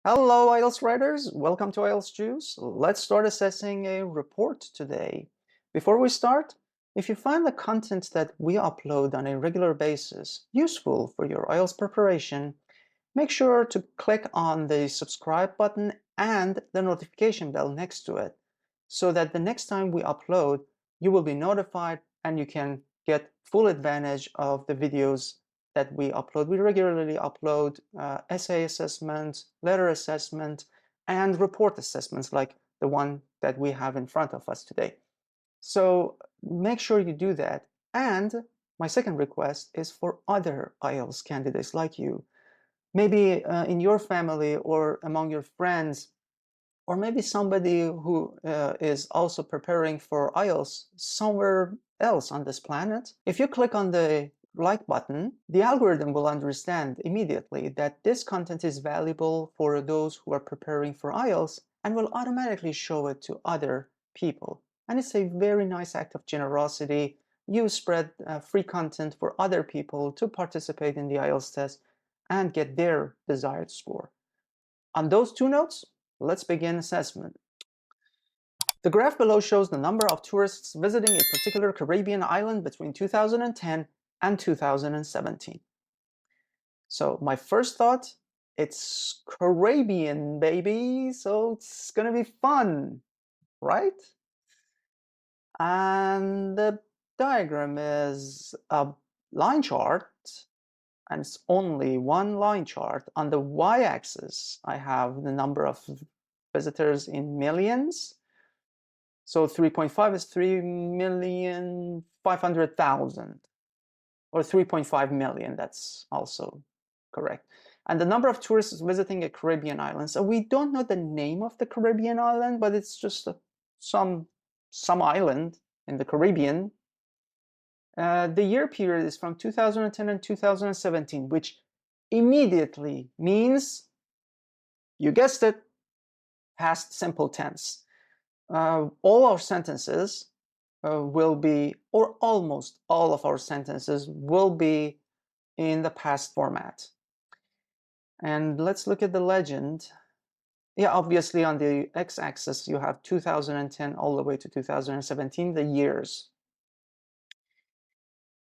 Hello, IELTS writers. Welcome to IELTS Juice. Let's start assessing a report today. Before we start, if you find the content that we upload on a regular basis useful for your IELTS preparation, make sure to click on the subscribe button and the notification bell next to it so that the next time we upload, you will be notified and you can get full advantage of the videos that we upload. We regularly upload essay assessment, letter assessment, and report assessments like the one that we have in front of us today. So make sure you do that. And my second request is for other IELTS candidates like you. Maybe in your family or among your friends, or maybe somebody who is also preparing for IELTS somewhere else on this planet. If you click on the like button, the algorithm will understand immediately that this content is valuable for those who are preparing for IELTS and will automatically show it to other people. And it's a very nice act of generosity. You spread free content for other people to participate in the IELTS test and get their desired score. On those two notes, let's begin assessment. The graph below shows the number of tourists visiting a particular Caribbean island between 2010 and 2017. So my first thought, it's Caribbean, baby, so it's gonna be fun, right? And the diagram is a line chart, and it's only one line chart. On the y-axis, I have the number of visitors in millions. So 3.5 is 3,500,000, or 3.5 million, that's also correct. And the number of tourists visiting a Caribbean island. So we don't know the name of the Caribbean island, but it's just some island in the Caribbean. The year period is from 2010 and 2017, which immediately means, you guessed it, past simple tense. All our sentences will be, or almost all of our sentences will be in the past format. And let's look at the legend. Yeah, obviously on the x-axis you have 2010 all the way to 2017, the years.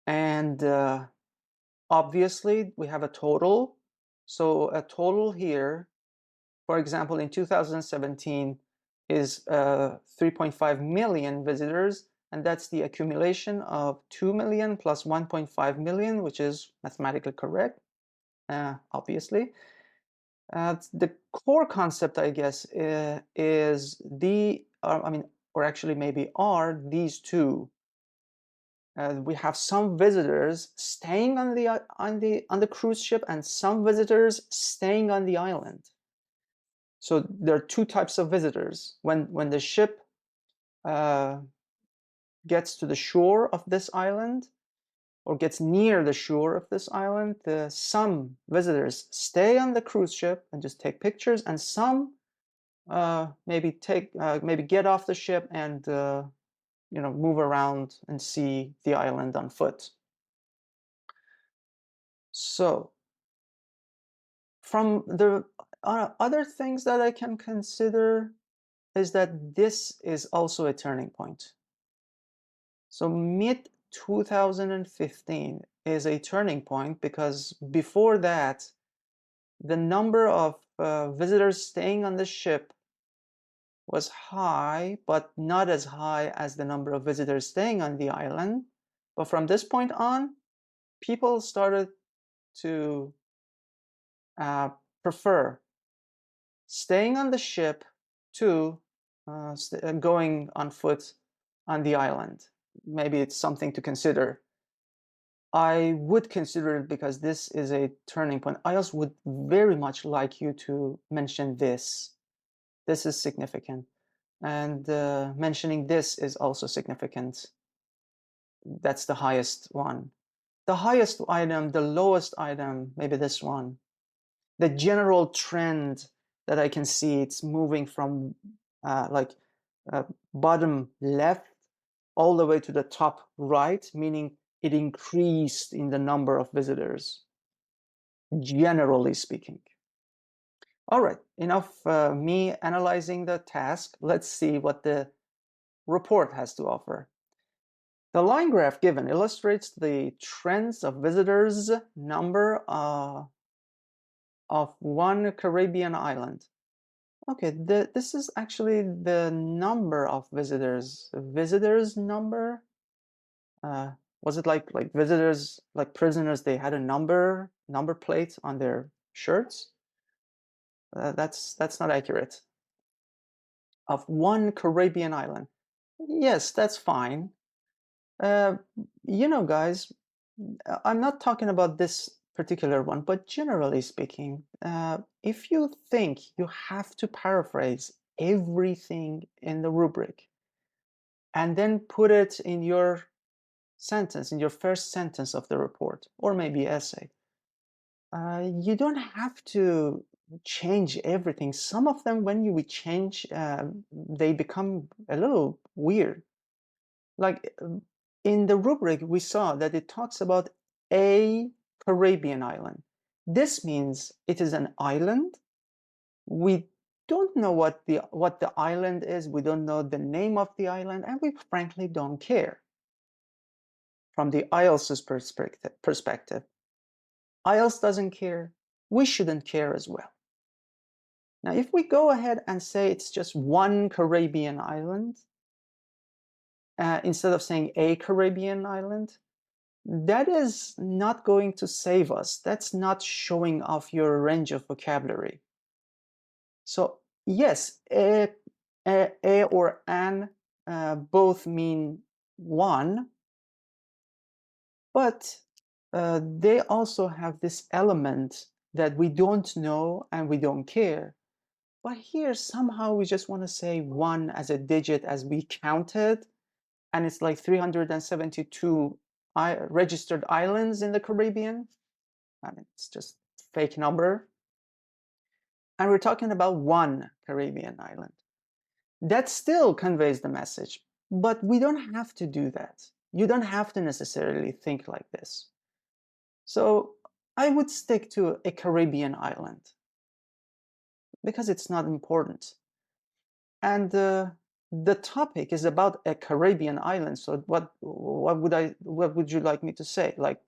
And obviously we have a total. So a total here, for example, in 2017 is 3.5 million visitors, and that's the accumulation of 2 million plus 1.5 million, which is mathematically correct, obviously. The core concept, I guess, is or actually maybe are these two. We have some visitors staying on the cruise ship and some visitors staying on the island. So there are two types of visitors. When the ship gets to the shore of this island, or gets near the shore of this island, some visitors stay on the cruise ship and just take pictures, and some maybe get off the ship and move around and see the island on foot. So from the other things that I can consider is that this is also a turning point. So mid 2015 is a turning point because before that, the number of visitors staying on the ship was high, but not as high as the number of visitors staying on the island. But from this point on, people started to prefer staying on the ship to going on foot on the island. Maybe it's something to consider. I would consider it because this is a turning point. I also would very much like you to mention this. This is significant. And mentioning this is also significant. That's the highest one. The highest item, the lowest item, maybe this one. The general trend that I can see, it's moving from bottom left all the way to the top right, meaning it increased in the number of visitors, generally speaking. All right, enough me analyzing the task. Let's see what the report has to offer. The line graph given illustrates the trends of visitors' number of one Caribbean island. Okay, this is actually the number of visitors. Visitors number? Was it like visitors, like prisoners, they had a number plate on their shirts? That's not accurate. Of one Caribbean island. Yes, that's fine. Uh, guys, I'm not talking about this particular one, but generally speaking, if you think you have to paraphrase everything in the rubric and then put it in your sentence, in your first sentence of the report, or maybe essay, you don't have to change everything. Some of them, when we change, they become a little weird. Like in the rubric, we saw that it talks about a Caribbean island. This means it is an island. We don't know what the island is. We don't know the name of the island, and we frankly don't care. From the IELTS perspective, IELTS doesn't care. We shouldn't care as well. Now, if we go ahead and say it's just one Caribbean island, instead of saying a Caribbean island, that is not going to save us. That's not showing off your range of vocabulary. So yes, a or an both mean one, but they also have this element that we don't know and we don't care. But here somehow we just want to say one as a digit as we counted, and it's like 372 registered islands in the Caribbean. I mean, it's just fake number. And we're talking about one Caribbean island. That still conveys the message, but we don't have to do that. You don't have to necessarily think like this. So I would stick to a Caribbean island because it's not important. And the topic is about a Caribbean island. So what would you like me to say? Like,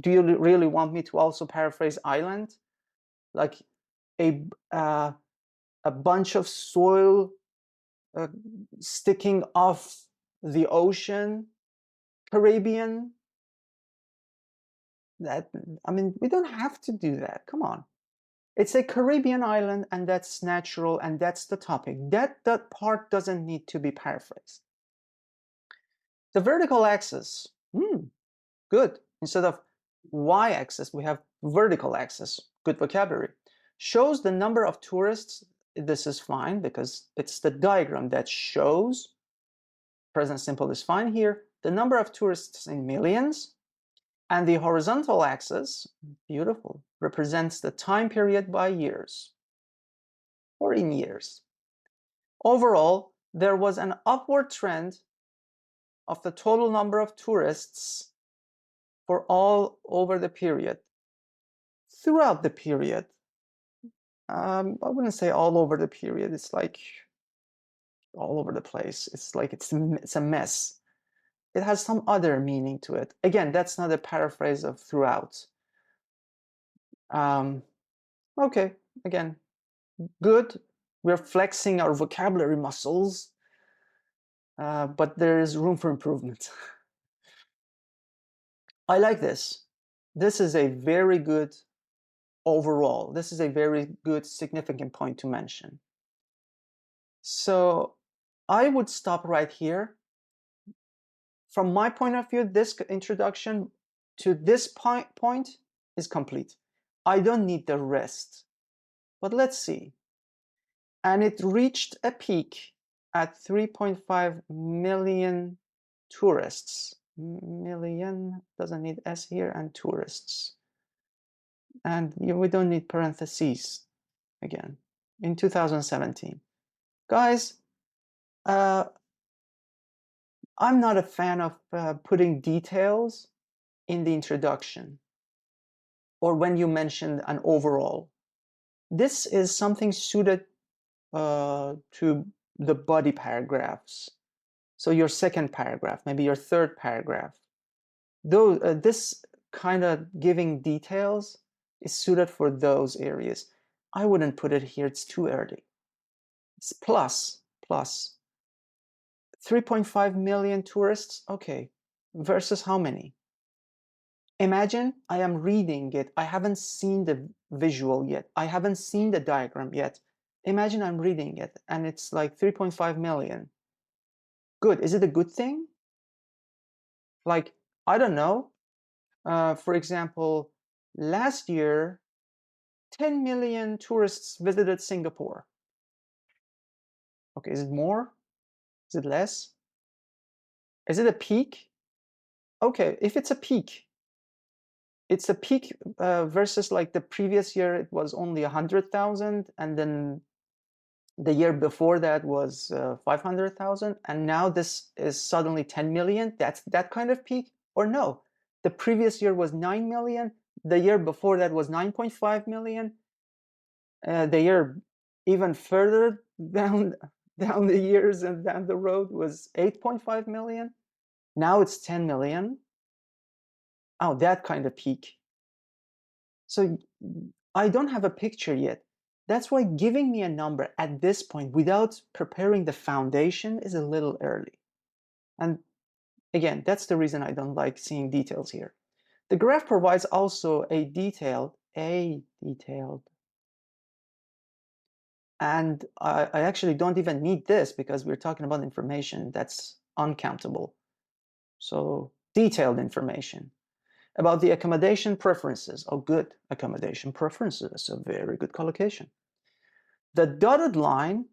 do you really want me to also paraphrase island? Like a bunch of soil sticking off the ocean, Caribbean? That, I mean, we don't have to do that. Come on. It's a Caribbean island, and that's natural, and that's the topic. That part doesn't need to be paraphrased. The vertical axis, good. Instead of y-axis, we have vertical axis. Good vocabulary. Shows the number of tourists. This is fine because it's the diagram that shows. Present simple is fine here. The number of tourists in millions. And the horizontal axis, beautiful, represents the time period by years or in years. Overall, there was an upward trend of the total number of tourists for all over the period. Throughout the period, I wouldn't say all over the period. It's like all over the place. It's like it's a mess. It has some other meaning to it. Again, that's not a paraphrase of throughout. Okay, again, good. We're flexing our vocabulary muscles, but there is room for improvement. I like this. This is a very good overall. This is a very good significant point to mention. So I would stop right here. From my point of view, this introduction to this point is complete. I don't need the rest, but let's see. And it reached a peak at 3.5 million tourists. Million doesn't need S here, and tourists. And we don't need parentheses again. In 2017. Guys, I'm not a fan of putting details in the introduction or when you mention an overall. This is something suited to the body paragraphs. So your second paragraph, maybe your third paragraph. Though this kind of giving details is suited for those areas. I wouldn't put it here, it's too early. It's plus 3.5 million tourists, okay, versus how many? Imagine I am reading it, I haven't seen the visual yet, I haven't seen the diagram yet. Imagine I'm reading it and it's like 3.5 million. Good, is it a good thing? Like, I don't know. For example, last year, 10 million tourists visited Singapore. Okay, is it more? Is it less? Is it a peak? Okay, if it's a peak versus like the previous year, it was only 100,000, and then the year before that was 500,000, and now this is suddenly 10 million. That's that kind of peak? Or no, the previous year was 9 million, the year before that was 9.5 million, the year even further down the years and down the road was 8.5 million. Now it's 10 million. Oh, that kind of peak. So I don't have a picture yet. That's why giving me a number at this point without preparing the foundation is a little early. And again, that's the reason I don't like seeing details here. The graph provides also a detailed, and I actually don't even need this because we're talking about information that's uncountable. So detailed information about the accommodation preferences. Oh, good, accommodation preferences, a very good collocation. The dotted line,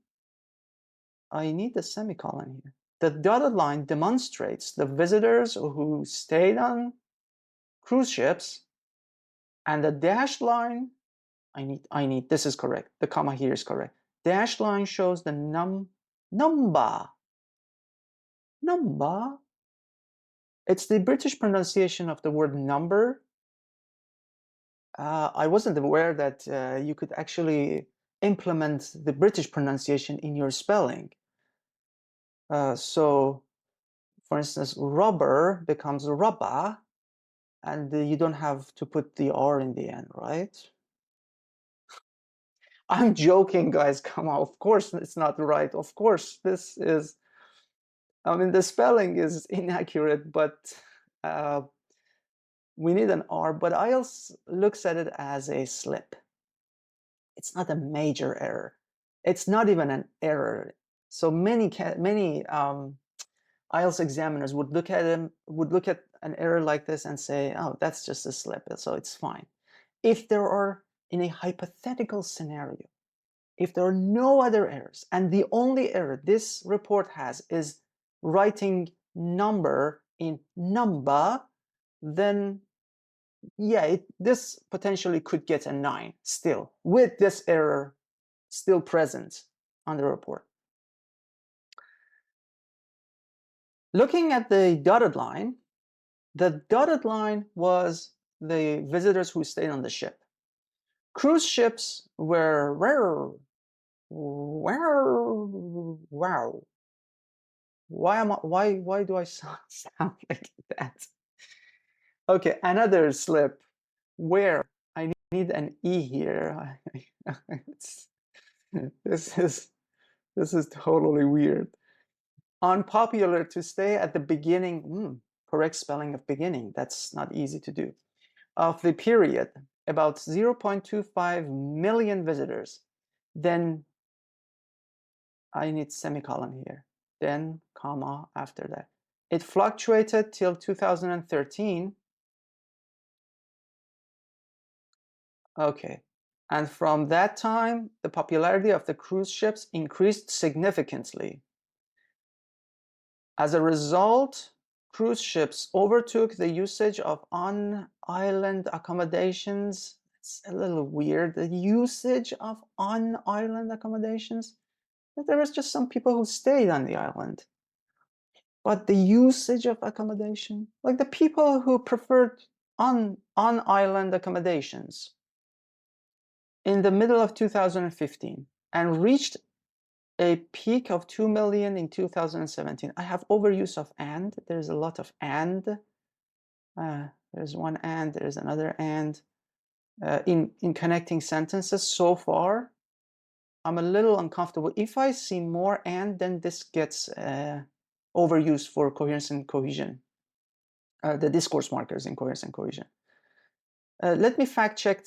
I need the semicolon here. The dotted line demonstrates the visitors who stayed on cruise ships, and the dashed line, I need, this is correct. The comma here is correct. Dashed line shows the number. It's the British pronunciation of the word number. I wasn't aware that you could actually implement the British pronunciation in your spelling. So, for instance, rubber becomes rubber, and you don't have to put the R in the end, right? I'm joking, guys. Come on. Of course, it's not right. Of course, this is, I mean, the spelling is inaccurate, but we need an R. But IELTS looks at it as a slip. It's not a major error. It's not even an error. So many IELTS examiners would look at an error like this and say, oh, that's just a slip, so it's fine. If there are, in a hypothetical scenario, if there are no other errors, and the only error this report has is writing number in number, then yeah, this potentially could get a 9 still, with this error still present on the report. Looking at the dotted line was the visitors who stayed on the ship. Cruise ships were wow. Why do I sound like that? Okay, another slip. Where I need an E here. This is totally weird. Unpopular to stay at the beginning. Correct spelling of beginning. That's not easy to do. Of the period, about 0.25 million visitors. Then I need semicolon here. Then comma after that. It fluctuated till 2013. Okay. And from that time, the popularity of the cruise ships increased significantly. As a result, cruise ships overtook the usage of on-island accommodations. It's a little weird, the usage of on-island accommodations. There was just some people who stayed on the island. But the usage of accommodation, like the people who preferred on-island accommodations. in the middle of 2015 and reached a peak of 2 million in 2017. I have overuse of and. There's a lot of and. There's one and, there's another and. In connecting sentences so far, I'm a little uncomfortable. If I see more and, then this gets overused for coherence and cohesion. The discourse markers in coherence and cohesion. Let me fact check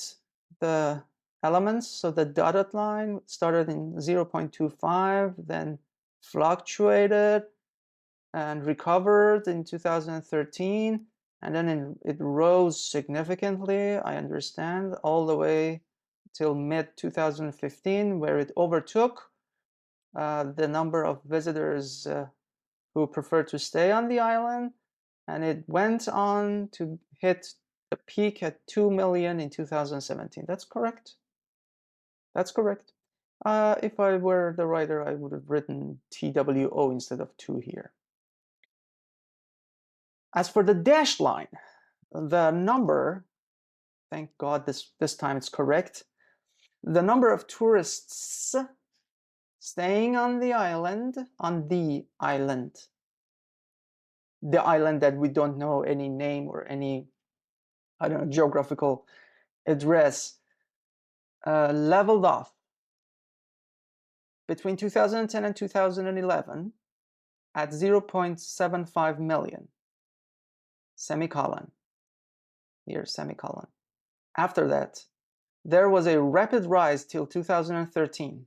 the elements. So the dotted line started in 0.25, then fluctuated and recovered in 2013, and then it rose significantly, I understand, all the way till mid-2015, where it overtook the number of visitors who preferred to stay on the island, and it went on to hit a peak at 2 million in 2017. That's correct. That's correct. If I were the writer, I would have written TWO instead of 2 here. As for the dashed line, the number, thank God this time it's correct, the number of tourists staying on the island, the island that we don't know any name or any, I don't know, geographical address, leveled off between 2010 and 2011 at 0.75 million, semicolon, here, semicolon. After that, there was a rapid rise till 2013.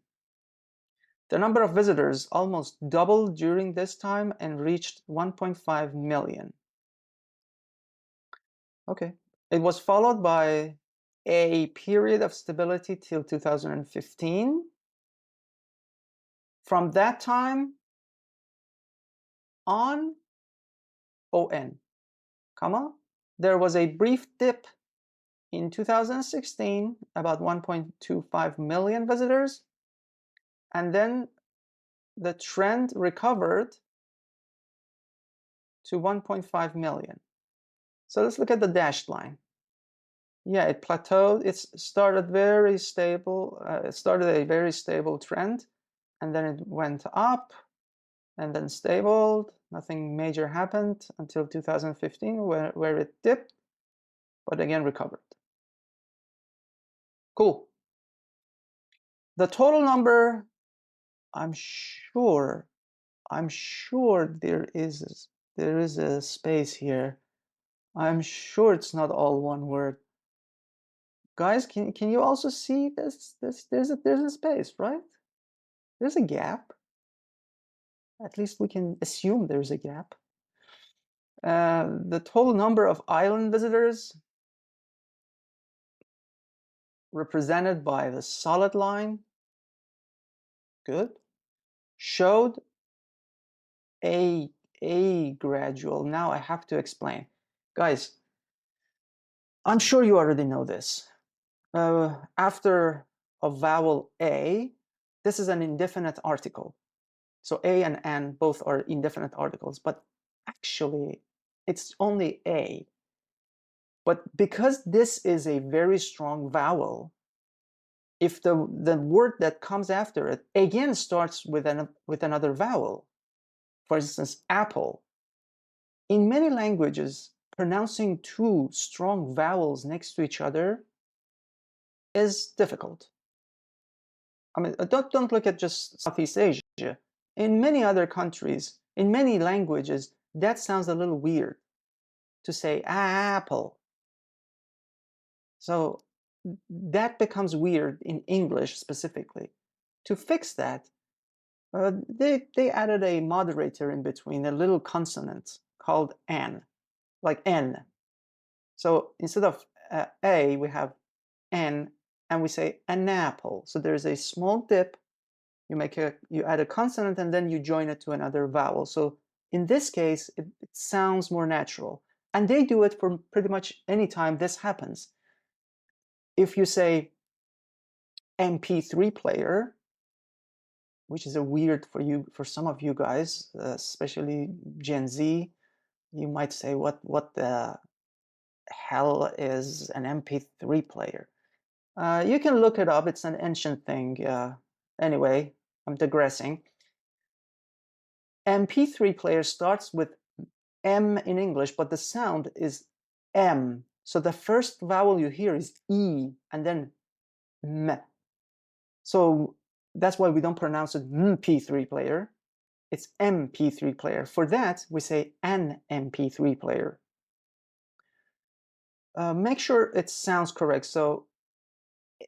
The number of visitors almost doubled during this time and reached 1.5 million. Okay, it was followed by a period of stability till 2015. From that time on, comma, there was a brief dip in 2016, about 1.25 million visitors, and then the trend recovered to 1.5 million. So let's look at the dashed line. Yeah, it plateaued. It started very stable. It started a very stable trend, and then it went up, and then stable. Nothing major happened until 2015, where it dipped, but again recovered. Cool. The total number, I'm sure there is a space here. I'm sure it's not all one word. Guys, can you also see this? There's a space, right? There's a gap. At least we can assume there's a gap. The total number of island visitors represented by the solid line, good, showed a gradual. Now I have to explain. Guys, I'm sure you already know this. After a vowel A, this is an indefinite article. So A and N both are indefinite articles, but actually it's only A. But because this is a very strong vowel, if the word that comes after it again starts with another vowel, for instance, apple, in many languages, pronouncing two strong vowels next to each other is difficult. I mean, don't look at just Southeast Asia. In many other countries, in many languages, that sounds a little weird to say apple. So that becomes weird in English specifically. To fix that, they added a moderator in between, a little consonant called N, like N. So instead of A, we have N, and we say an apple. So there's a small dip. You add a consonant, and then you join it to another vowel. So in this case, it sounds more natural. And they do it for pretty much any time this happens. If you say MP3 player, which is a weird for some of you guys, especially Gen Z, you might say, what the hell is an MP3 player? You can look it up. It's an ancient thing. Anyway, I'm digressing. MP3 player starts with M in English, but the sound is M. So the first vowel you hear is E and then M. So that's why we don't pronounce it MP3 player. It's MP3 player. For that, we say an MP3 player. Make sure it sounds correct. So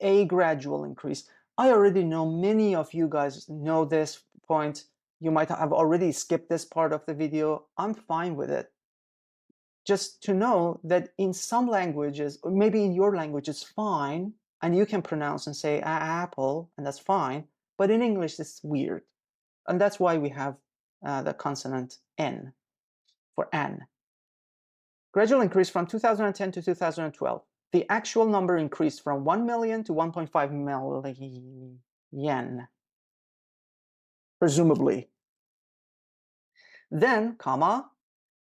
a gradual increase. I already know many of you guys know this point. You might have already skipped this part of the video. I'm fine with it. Just to know that in some languages, or maybe in your language, it's fine, and you can pronounce and say apple, and that's fine. But in English, it's weird. And that's why we have the consonant N for an. Gradual increase from 2010 to 2012. The actual number increased from 1 million to 1.5 million, presumably. Then, comma,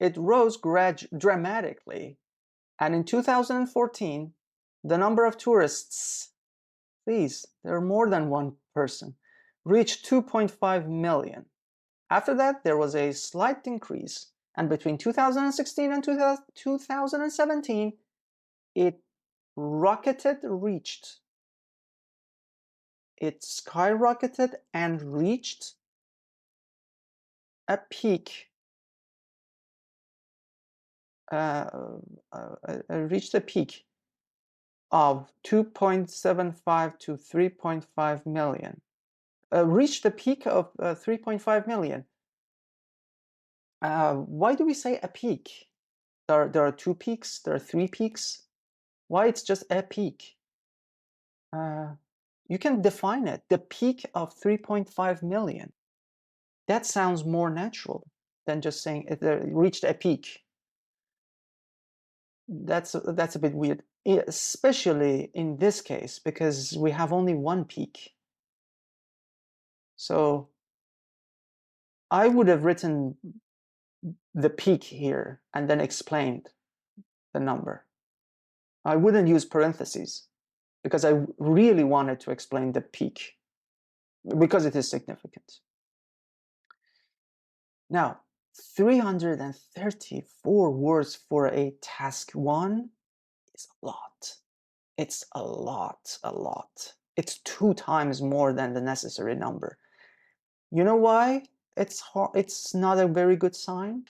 it rose dramatically. And in 2014, the number of tourists, please, there are more than one person, reached 2.5 million. After that, there was a slight increase. And between 2016 and 2017, it skyrocketed and reached a peak. Of 2.75 to 3.5 million. Reached a peak of 3.5 million. Why do we say a peak? There are two peaks, there are three peaks. Why it's just a peak? You can define it, the peak of 3.5 million. That sounds more natural than just saying it reached a peak. That's a bit weird, especially in this case, because we have only one peak. So I would have written the peak here and then explained the number. I wouldn't use parentheses because I really wanted to explain the peak because it is significant. Now, 334 words for a task 1 is a lot. It's a lot. It's 2 times more than the necessary number. You know why it's not a very good sign?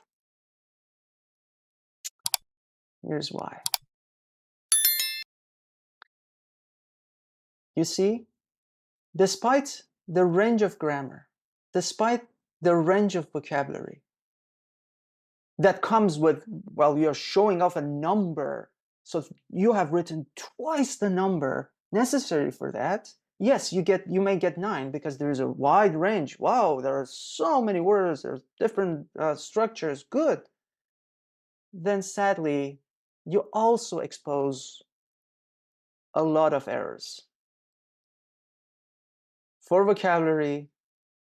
Here's why. You see, despite the range of grammar, despite the range of vocabulary that comes with, well, you're showing off a number, so you have written twice the number necessary for that. Yes, you may get 9 because there is a wide range. Wow, there are so many words, there's different structures, good. Then sadly, you also expose a lot of errors for vocabulary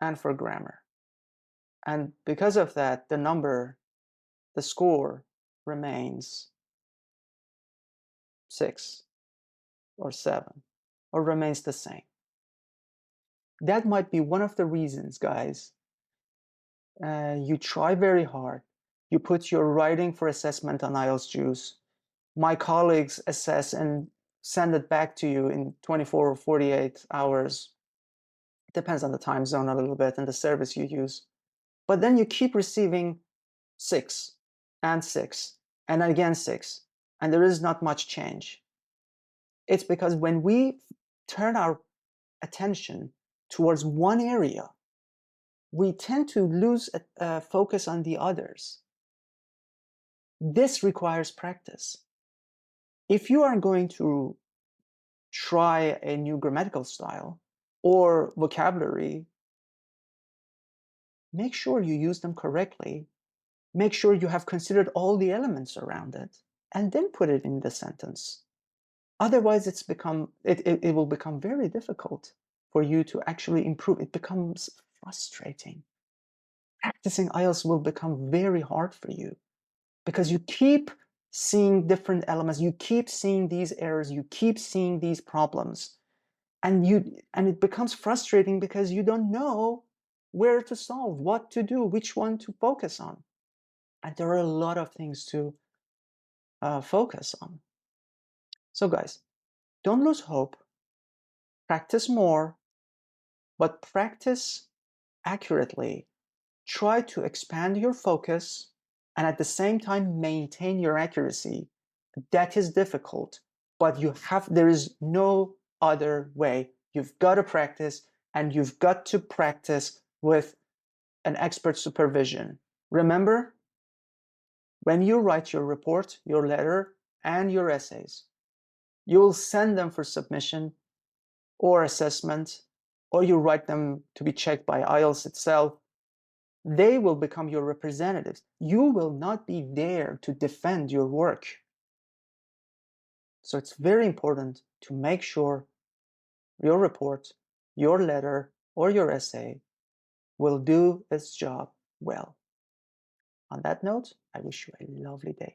and for grammar. And because of that, the score remains 6 or 7 or remains the same. That might be one of the reasons, guys. You try very hard. You put your writing for assessment on IELTS Juice. My colleagues assess and send it back to you in 24 or 48 hours. Depends on the time zone a little bit and the service you use. But then you keep receiving 6 and 6 and again 6, and there is not much change. It's because when we turn our attention towards one area, we tend to lose focus on the others. This requires practice. If you are going to try a new grammatical style or vocabulary, make sure you use them correctly. Make sure you have considered all the elements around it, and then put it in the sentence. Otherwise, it will become very difficult for you to actually improve. It becomes frustrating. Practicing IELTS will become very hard for you because you keep seeing different elements. You keep seeing these errors, you keep seeing these problems, and it becomes frustrating because you don't know where to solve, what to do, which one to focus on. And there are a lot of things to focus on. So guys, don't lose hope. Practice more, but practice accurately. Try to expand your focus and at the same time maintain your accuracy. That is difficult, but there is no other way. You've got to practice, and you've got to practice with an expert supervision. Remember, when you write your report, your letter, and your essays, you will send them for submission or assessment, or you write them to be checked by IELTS itself. They will become your representatives. You will not be there to defend your work. So it's very important to make sure your report, your letter, or your essay will do its job well. On that note, I wish you a lovely day.